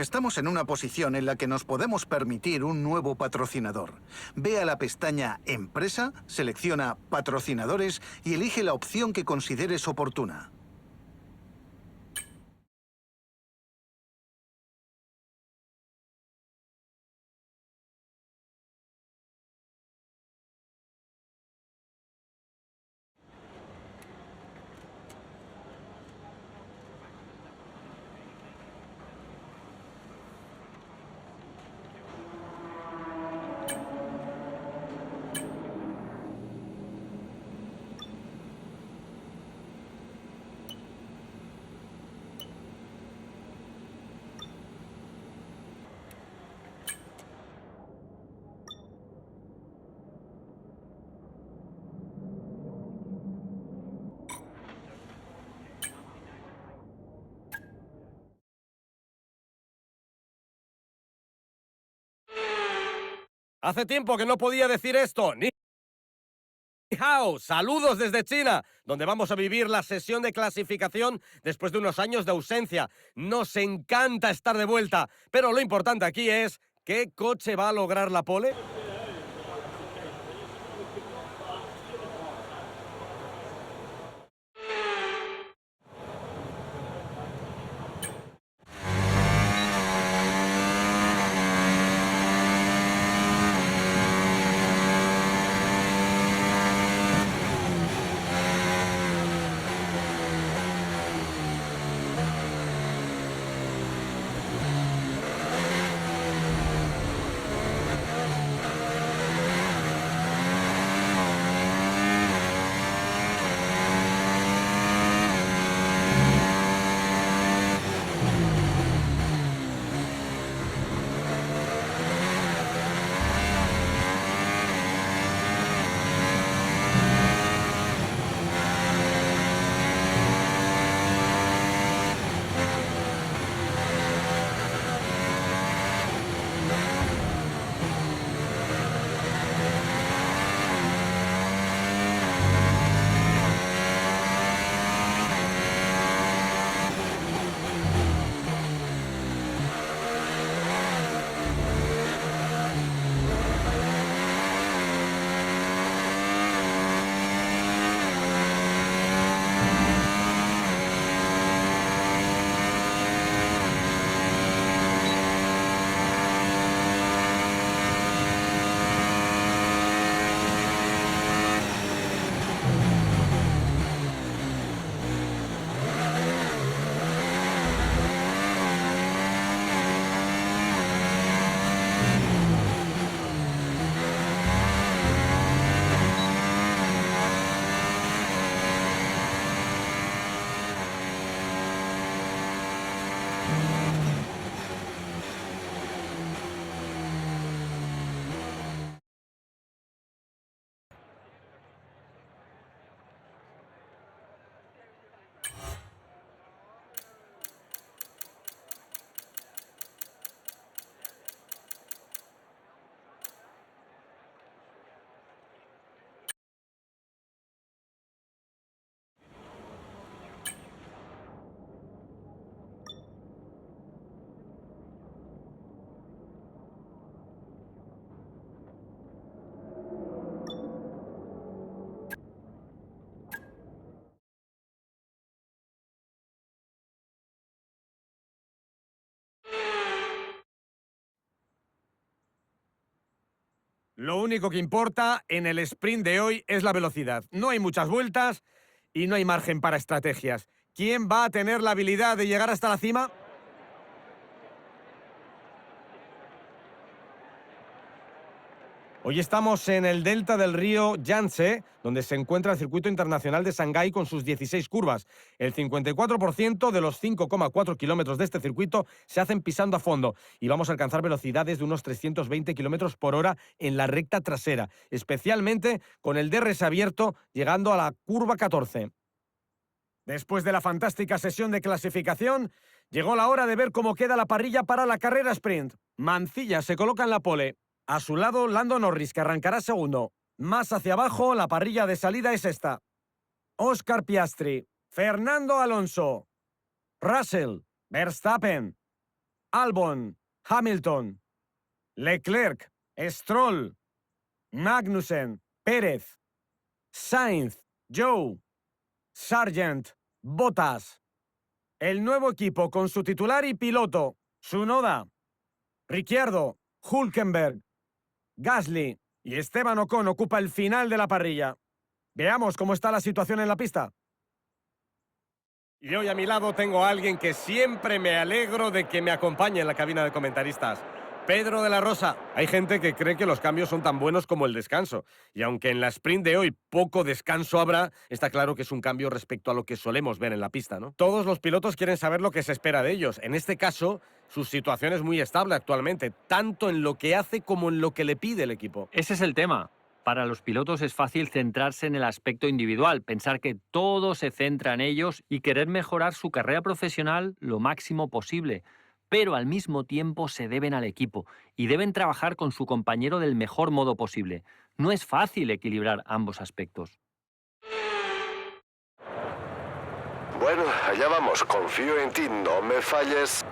Estamos en una posición en la que nos podemos permitir un nuevo patrocinador. Ve a la pestaña Empresa, selecciona Patrocinadores y elige la opción que consideres oportuna. Hace tiempo que no podía decir esto. Ni hao, saludos desde China, donde vamos a vivir la sesión de clasificación después de unos años de ausencia. Nos encanta estar de vuelta, pero lo importante aquí es ¿qué coche va a lograr la pole? Lo único que importa en el sprint de hoy es la velocidad. No hay muchas vueltas y no hay margen para estrategias. ¿Quién va a tener la habilidad de llegar hasta la cima? Hoy estamos en el delta del río Yangtze, donde se encuentra el circuito internacional de Shanghái con sus 16 curvas. El 54% de los 5,4 kilómetros de este circuito se hacen pisando a fondo y vamos a alcanzar velocidades de unos 320 kilómetros por hora en la recta trasera, especialmente con el DRS abierto llegando a la curva 14. Después de la fantástica sesión de clasificación, llegó la hora de ver cómo queda la parrilla para la carrera sprint. Mancilla se coloca en la pole. A su lado, Lando Norris, que arrancará segundo. Más hacia abajo, la parrilla de salida es esta. Oscar Piastri, Fernando Alonso, Russell, Verstappen, Albon, Hamilton, Leclerc, Stroll, Magnussen, Pérez, Sainz, Zhou, Sargent, Bottas. El nuevo equipo con su titular y piloto, Tsunoda, Ricciardo, Hülkenberg, Gasly y Esteban Ocon ocupa el final de la parrilla. Veamos cómo está la situación en la pista. Y hoy a mi lado tengo a alguien que siempre me alegro de que me acompañe en la cabina de comentaristas. Pedro de la Rosa. Hay gente que cree que los cambios son tan buenos como el descanso. Y aunque en la sprint de hoy poco descanso habrá, está claro que es un cambio respecto a lo que solemos ver en la pista, ¿no? Todos los pilotos quieren saber lo que se espera de ellos. En este caso, su situación es muy estable actualmente, tanto en lo que hace como en lo que le pide el equipo. Ese es el tema. Para los pilotos es fácil centrarse en el aspecto individual, pensar que todo se centra en ellos y querer mejorar su carrera profesional lo máximo posible. Pero al mismo tiempo se deben al equipo y deben trabajar con su compañero del mejor modo posible. No es fácil equilibrar ambos aspectos. Bueno, allá vamos. Confío en ti, no me falles.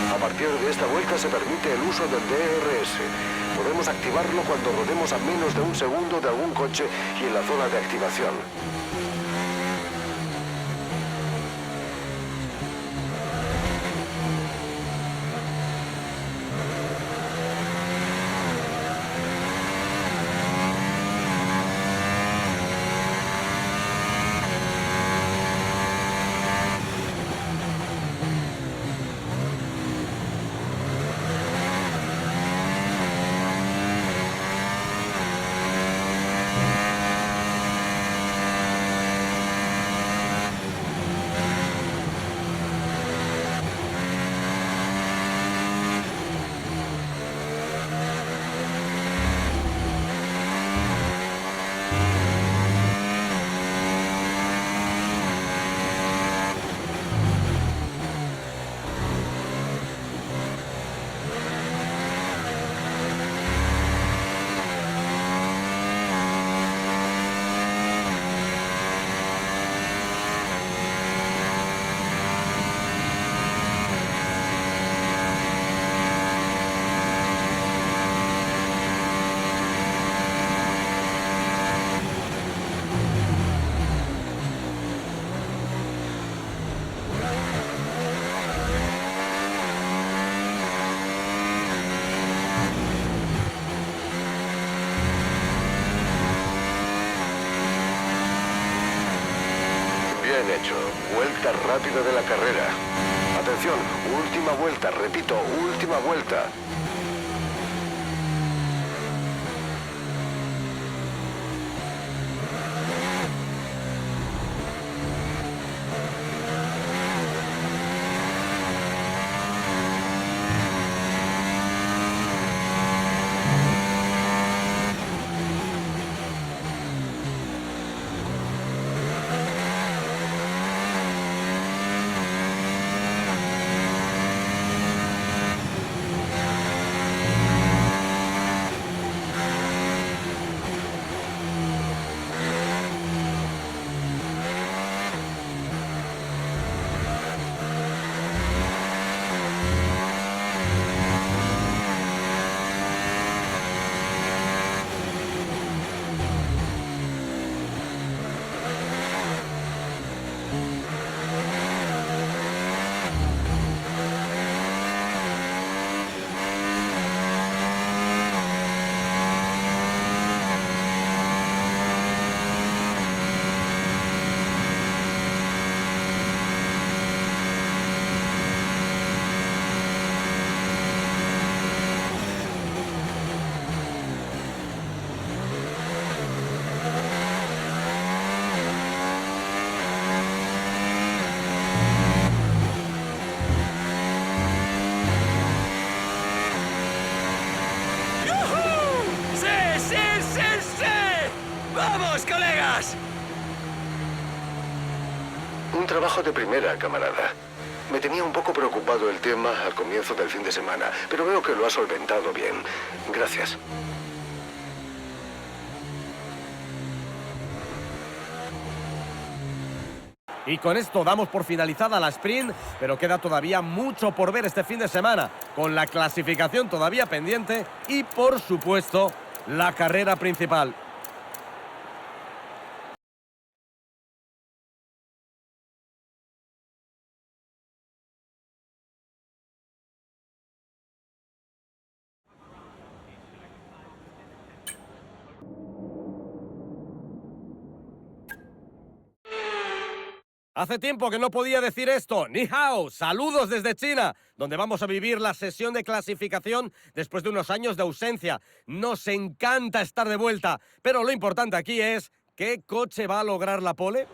A partir de esta vuelta se permite el uso del DRS. Podemos activarlo cuando rodemos a menos de un segundo de algún coche y en la zona de activación. Bien hecho. Vuelta rápida de la carrera. Atención, última vuelta, repito, última vuelta. colegas! Un trabajo de primera, camarada. Me tenía un poco preocupado el tema al comienzo del fin de semana, pero veo que lo has solventado bien. Gracias. Y con esto damos por finalizada la sprint, pero queda todavía mucho por ver este fin de semana, con la clasificación todavía pendiente y, por supuesto, la carrera principal. Hace tiempo que no podía decir esto. Ni hao, saludos desde China, donde vamos a vivir la sesión de clasificación después de unos años de ausencia. Nos encanta estar de vuelta, pero lo importante aquí es ¿qué coche va a lograr la pole?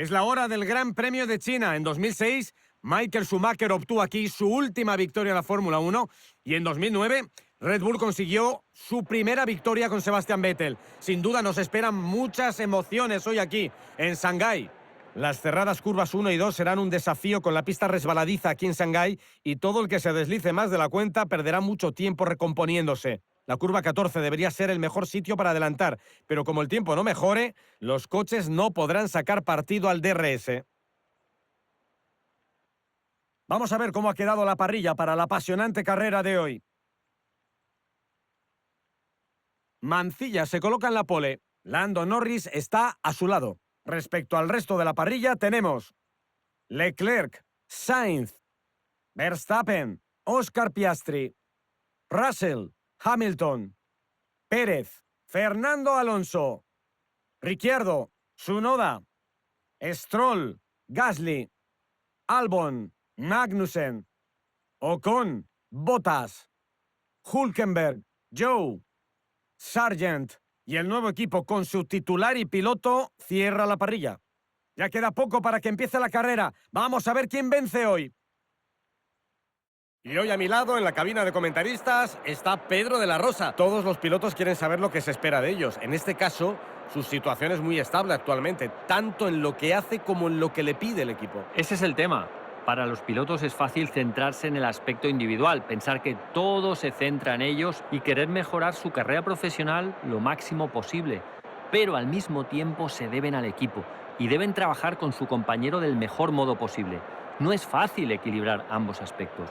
Es la hora del Gran Premio de China. En 2006, Michael Schumacher obtuvo aquí su última victoria en la Fórmula 1 y en 2009 Red Bull consiguió su primera victoria con Sebastian Vettel. Sin duda nos esperan muchas emociones hoy aquí, en Shanghái. Las cerradas curvas 1 y 2 serán un desafío con la pista resbaladiza aquí en Shanghái y todo el que se deslice más de la cuenta perderá mucho tiempo recomponiéndose. La curva 14 debería ser el mejor sitio para adelantar, pero como el tiempo no mejore, los coches no podrán sacar partido al DRS. Vamos a ver cómo ha quedado la parrilla para la apasionante carrera de hoy. Mancilla se coloca en la pole. Lando Norris está a su lado. Respecto al resto de la parrilla tenemos Leclerc, Sainz, Verstappen, Oscar Piastri, Russell, Hamilton, Pérez, Fernando Alonso, Ricciardo, Tsunoda, Stroll, Gasly, Albon, Magnussen, Ocon, Bottas, Hülkenberg, Zhou, Sargent Y el nuevo equipo, con su titular y piloto, cierra la parrilla. Ya queda poco para que empiece la carrera. Vamos a ver quién vence hoy. Y hoy a mi lado, en la cabina de comentaristas, está Pedro de la Rosa. Todos los pilotos quieren saber lo que se espera de ellos. En este caso, su situación es muy estable actualmente, tanto en lo que hace como en lo que le pide el equipo. Ese es el tema. Para los pilotos es fácil centrarse en el aspecto individual, pensar que todo se centra en ellos y querer mejorar su carrera profesional lo máximo posible. Pero al mismo tiempo se deben al equipo y deben trabajar con su compañero del mejor modo posible. No es fácil equilibrar ambos aspectos.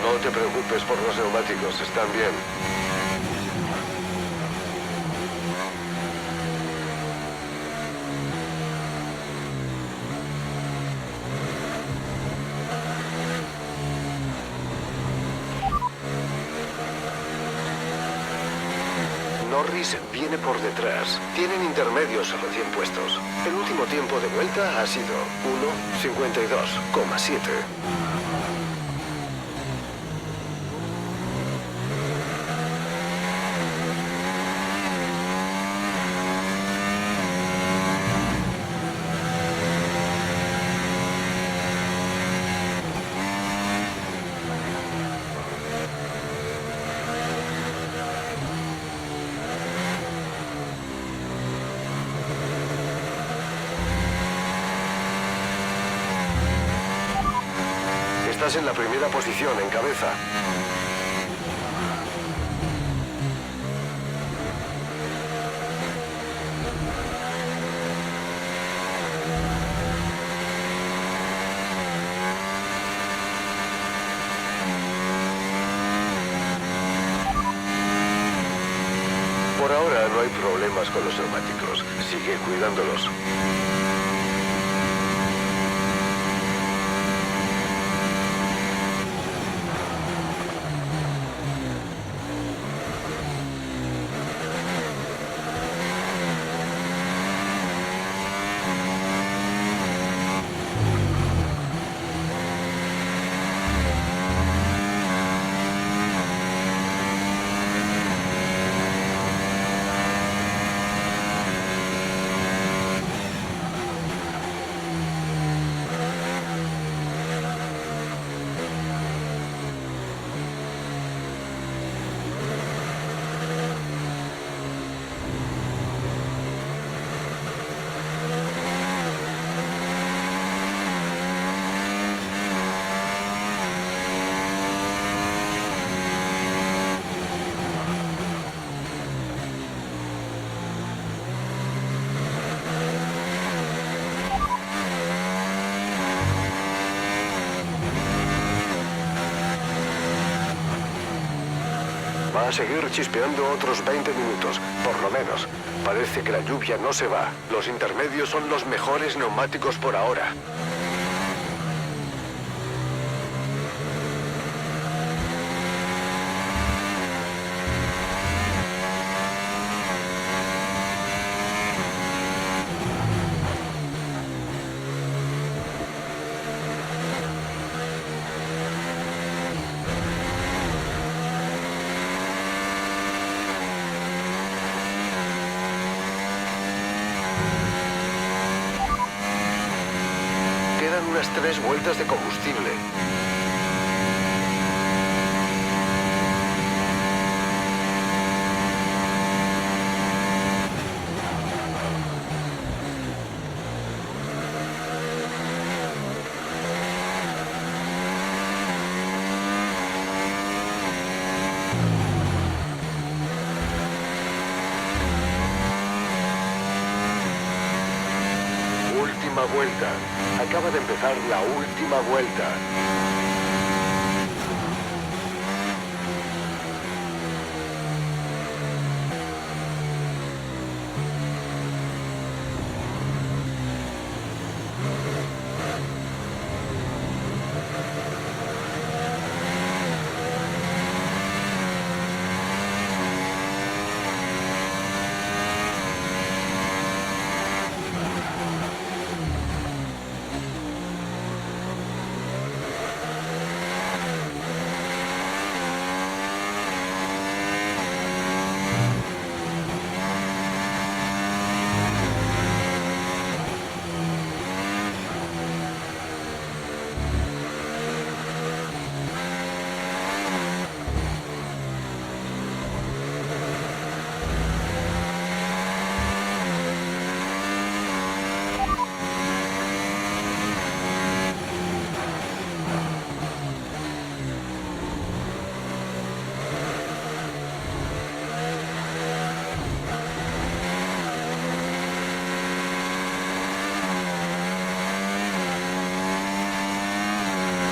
No te preocupes por los neumáticos, están bien. Norris viene por detrás. Tienen intermedios recién puestos. El último tiempo de vuelta ha sido 1:52,7. Estás en la primera posición, en cabeza. Por ahora no hay problemas con los neumáticos. Sigue cuidándolos. Va a seguir chispeando otros 20 minutos, por lo menos. Parece que la lluvia no se va. Los intermedios son los mejores neumáticos por ahora. Quedan unas 3 vueltas de combustible. Última vuelta. Acaba de empezar la última vuelta.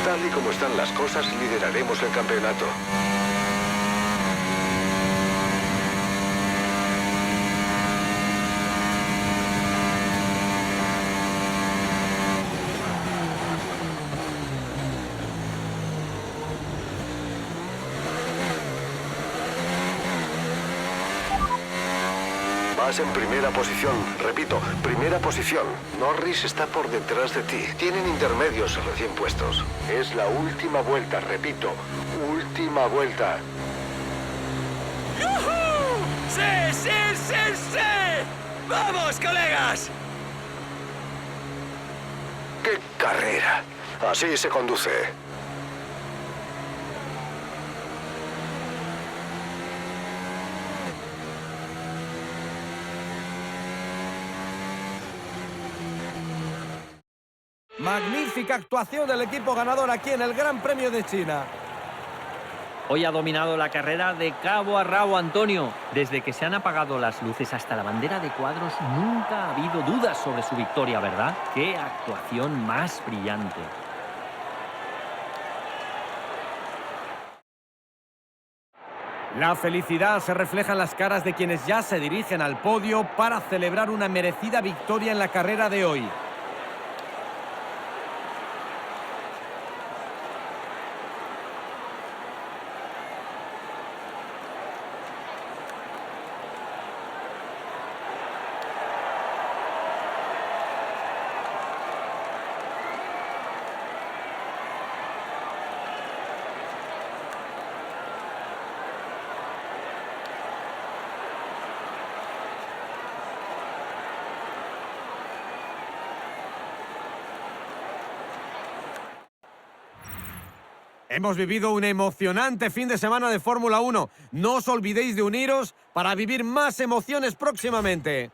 Tal y como están las cosas, lideraremos el campeonato. Vas en primera posición. Repito, primera posición. Norris está por detrás de ti. Tienen intermedios recién puestos. Es la última vuelta, repito. Última vuelta. ¡Yujú! ¡Sí, sí, sí, sí! ¡Vamos, colegas! ¡Qué carrera! Así se conduce. Magnífica actuación del equipo ganador aquí en el Gran Premio de China. Hoy ha dominado la carrera de cabo a rabo, Antonio. Desde que se han apagado las luces hasta la bandera de cuadros, nunca ha habido dudas sobre su victoria, ¿verdad? ¡Qué actuación más brillante! La felicidad se refleja en las caras de quienes ya se dirigen al podio para celebrar una merecida victoria en la carrera de hoy. Hemos vivido un emocionante fin de semana de Fórmula 1. No os olvidéis de uniros para vivir más emociones próximamente.